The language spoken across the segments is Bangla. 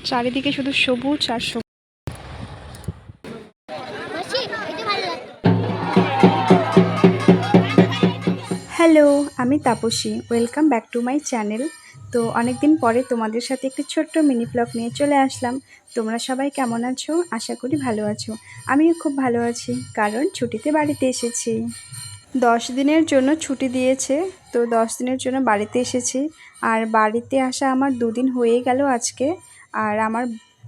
চারিদিকে শুধু সবুজ আর সবুজ। হ্যালো, আমি Tapasi. Welcome back to my channel. তো অনেকদিন পরে তোমাদের সাথে একটি ছোট্ট মিনি ব্লগ নিয়ে চলে আসলাম। তোমরা সবাই কেমন আছো? আশা করি ভালো আছো। আমিও খুব ভালো আছি, কারণ ছুটিতে বাড়িতে এসেছি। 10 দিনের জন্য ছুটি দিয়েছে, তো 10 দিনের জন্য বাড়িতে এসেছি। আর বাড়িতে আসা আমার 2 দিন হয়ে গেল আজকে। আর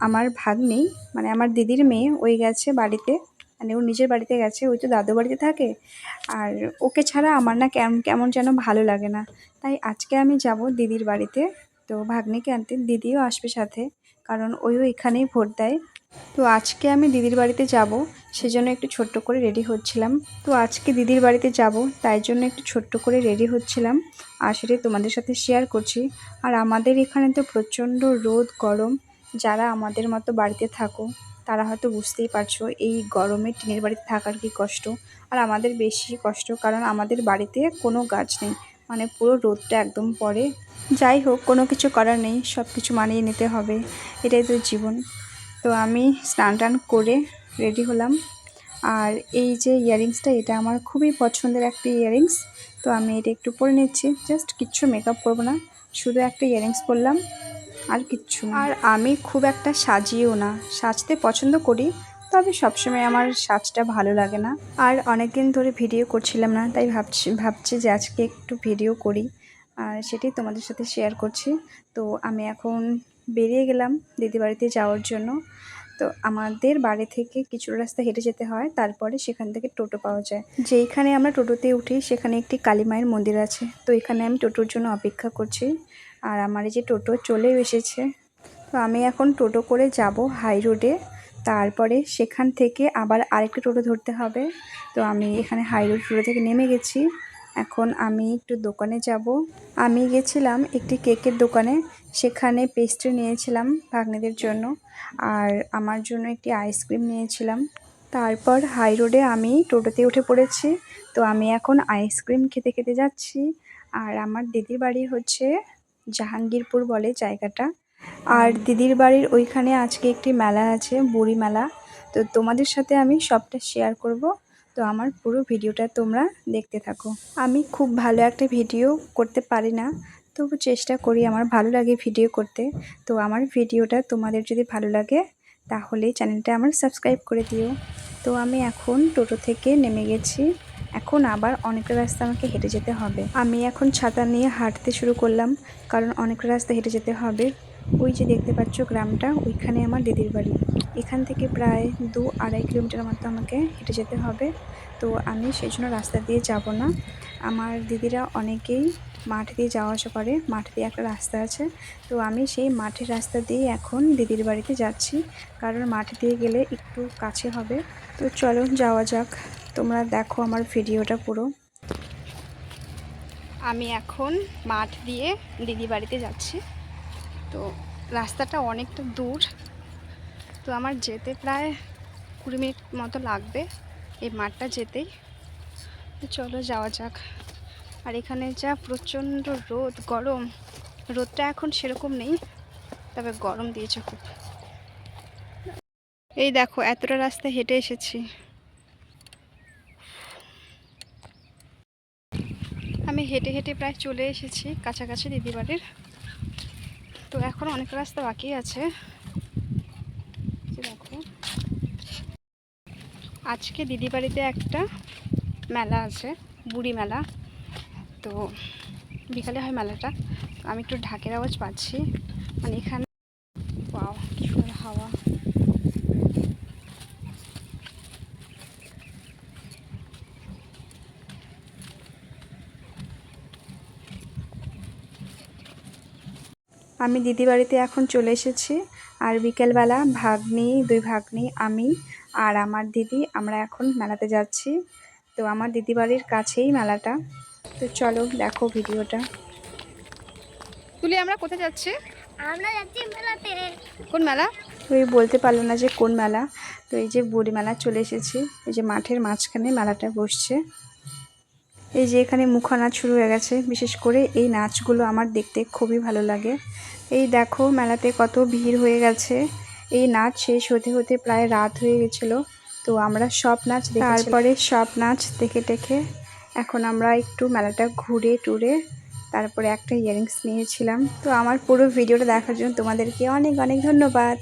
আমার ভাগ্নি, মানে আমার দিদির মেয়ে, ওই গেছে বাড়িতে, মানে ও নিজের বাড়িতে গেছে। ওই তো দাদু বাড়িতে থাকে। আর ওকে ছাড়া আমার না কেমন যেন ভালো লাগে না। তাই আজকে আমি যাব দিদির বাড়িতে। তো ভাগ্নিকে আনতে দিদিও আসবে সাথে, কারণ ওইও এখানেই ভোট দেয়। তো আজকে আমি দিদির বাড়িতে যাব, সেজন্য একটু ছোট্ট করে রেডি হচ্ছিলাম। তো আজকে দিদির বাড়িতে যাব, তাই জন্য একটু ছোট্ট করে রেডি হচ্ছিলাম, আর সেটাই তোমাদের সাথে শেয়ার করছি। আর আমাদের এখানে তো প্রচণ্ড রোদ গরম। যারা আমাদের মতো বাড়িতে থাকো তারা হয়তো বুঝতেই পারছো এই গরমে টিনের বাড়িতে থাকার কি কষ্ট। আর আমাদের বেশি কষ্ট, কারণ আমাদের বাড়িতে কোনো গাছ নেই, মানে পুরো রোদটা একদম পড়ে। যাই হোক, কোনো কিছু করার নেই, সব কিছু মানিয়ে নিতে হবে, এটাই তো জীবন। তো আমি স্নান টান করে রেডি হলাম। আর এই যে ইয়াররিংসটা, এটা আমার খুবই পছন্দের একটা ইয়াররিংস। তো আমি এটা একটু পরে নিচ্ছি। জাস্ট কিচ্ছু মেকআপ করবো না, শুধু একটা ইয়াররিংস পরলাম, আর কিচ্ছু না। আর আমি খুব একটা সাজিও না, সাজতে পছন্দ করি, তবে সবসময় আমার সাজটা ভালো লাগে না। আর অনেক দিন ধরে ভিডিও করছিলাম না, তাই ভাবছি যে আজকে একটু ভিডিও করি, আর সেটাই তোমাদের সাথে শেয়ার করছি। তো আমি এখন বেরিয়ে গেলাম দিদি বাড়িতে যাওয়ার জন্য। তো আমাদের বাড়ি থেকে কিছু রাস্তা হেঁটে যেতে হয়, তারপরে সেখান থেকে টোটো পাওয়া যায়। যেইখানে আমরা টোটোতে উঠি সেখানে একটি কালী মায়ের মন্দির আছে। তো এখানে আমি টোটোর জন্য অপেক্ষা করছি, আর আমার এই যে টোটো চলেও এসেছে। তো আমি এখন টোটো করে যাব হাই রোডে, তারপরে সেখান থেকে আবার আরেকটা টোটো ধরতে হবে। তো আমি এখানে হাই রোড টোটো থেকে নেমে গেছি। এখন আমি একটু দোকানে যাব। আমি গেছিলাম একটি কেকের দোকানে, সেখানে পেস্ট্রি নিয়েছিলাম ভাগ্নেদের জন্য, আর আমার জন্য একটি আইসক্রিম নিয়েছিলাম। তারপর হাই রোডে আমি টোটোতে উঠে পড়েছি। তো আমি এখন আইসক্রিম খেতে খেতে যাচ্ছি। আর আমার দিদির বাড়ি হচ্ছে জাহাঙ্গীরপুর বলে জায়গাটা। আর দিদির বাড়ির ওইখানে আজকে একটি মেলা আছে, বুড়ি মেলা। তো তোমাদের সাথে আমি সবটা শেয়ার করব। তো আমার পুরো ভিডিওটা তোমরা দেখতে থাকো। আমি খুব ভালো একটা ভিডিও করতে পারি না, তবু চেষ্টা করি, আমার ভালো লাগে ভিডিও করতে। তো আমার ভিডিওটা তোমাদের যদি ভালো লাগে তাহলে চ্যানেলটা আমার সাবস্ক্রাইব করে দিও। তো আমি এখন টোটো থেকে নেমে গেছি। এখন আবার অনেকটা রাস্তা আমাকে হেঁটে যেতে হবে। আমি এখন ছাতা নিয়ে হাঁটতে শুরু করলাম, কারণ অনেকটা রাস্তা হেঁটে যেতে হবে। ওই যে দেখতে পাচ্ছ গ্রামটা, ওইখানে আমার দিদির বাড়ি। এখান থেকে প্রায় 2-2.5 কিলোমিটার মতো আমাকে হেঁটে যেতে হবে। তো আমি সেই জন্য রাস্তা দিয়ে যাব না। আমার দিদিরা অনেকেই মাঠ দিয়ে যাওয়া আসা করে, মাঠ দিয়ে একটা রাস্তা আছে। তো আমি সেই মাঠের রাস্তা দিয়ে এখন দিদির বাড়িতে যাচ্ছি, কারণ মাঠ দিয়ে গেলে একটু কাছে হবে। তো চলো যাওয়া যাক, তোমরা দেখো আমার ভিডিওটা পুরো। আমি এখন মাঠ দিয়ে দিদি বাড়িতে যাচ্ছি। তো রাস্তাটা অনেকটা দূর, তো আমার যেতে প্রায় 20 মিনিট মতো লাগবে এই মাঠটা যেতেই। তো চলো যাওয়া যাক। আর এখানে যা প্রচণ্ড রোদ গরম, রোদটা এখন সেরকম নেই, তবে গরম দিয়েছে খুব। এই দেখো এতটা রাস্তা হেঁটে এসেছি। আমি হেঁটে হেঁটে প্রায় চলে এসেছি কাছাকাছি দিদি বাড়ির। তো এখন অনেক রাস্তা বাকি আছে। দেখো আজকে দিদি বাড়িতে একটা মেলা আছে, বুড়ি মেলা। তো বিকালে হয় মেলাটা। আমি একটু ঢাকের আওয়াজ পাচ্ছি, মানে এখানে ওয়াও কি সুন্দর হাওয়া। আমি দিদি বাড়িতে এখন চলে এসেছি। আর বিকেলবেলা দুই ভাগ্নি, আমি আর আমার দিদি, আমরা এখন মেলাতে যাচ্ছি। তো আমার দিদি বাড়ির কাছেই মেলাটা। তো চলো দেখো ভিডিওটা। তুলি আমরা কোথায় যাচ্ছি? আমরা যাচ্ছি মেলাতে। কোন মেলা? তুই বলতে পারলো না যে কোন মেলা। তো এই যে বুড়ি মেলা চলে এসেছি। এই যে মাঠের মাঝখানে মেলাটা বসছে। এই যে এখানে মুখা নাচ শুরু হয়ে গেছে। বিশেষ করে এই নাচগুলো আমার দেখতে খুবই ভালো লাগে। এই দেখো মেলাতে কত ভিড় হয়ে গেছে। এই নাচ শেষ হতে হতে প্রায় রাত হয়ে গেছিলো। তো আমরা সব নাচ তারপরে সব নাচ দেখে টেখে এখন আমরা একটু মেলাটা ঘুরে টুরে তারপরে একটা ইয়াররিংস নিয়েছিলাম। তো আমার পুরো ভিডিওটা দেখার জন্য তোমাদেরকে অনেক অনেক ধন্যবাদ।